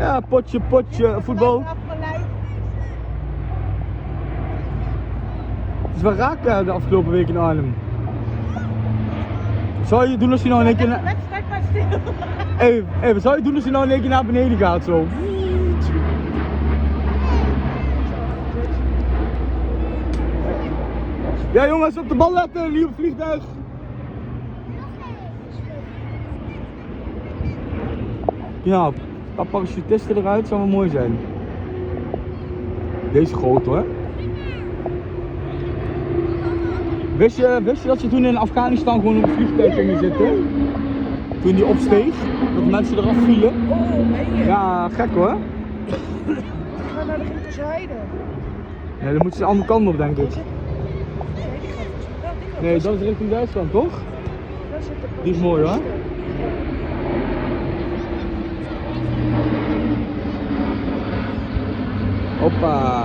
Ja, potje, voetbal. Het is wel raak de afgelopen week in Arnhem. Zou je doen als je nou in één keer naar... Wat zou je doen als je nou in één keer naar beneden gaat zo? Ja jongens, op de bal letten, nieuw vliegtuig. Ja, een paar parachutisten eruit zou wel mooi zijn. Deze groot hoor. Wist je dat ze toen in Afghanistan gewoon op een vliegtuig gingen zitten? Toen die opsteeg, dat mensen eraf vielen. Oh, meen je? Ja, gek hoor. Ik ga naar de Gintersheide. Nee, dan moeten ze de andere kant op denk ik. Nee, dat is richting Duitsland toch? Die is mooi hoor. Hoppa.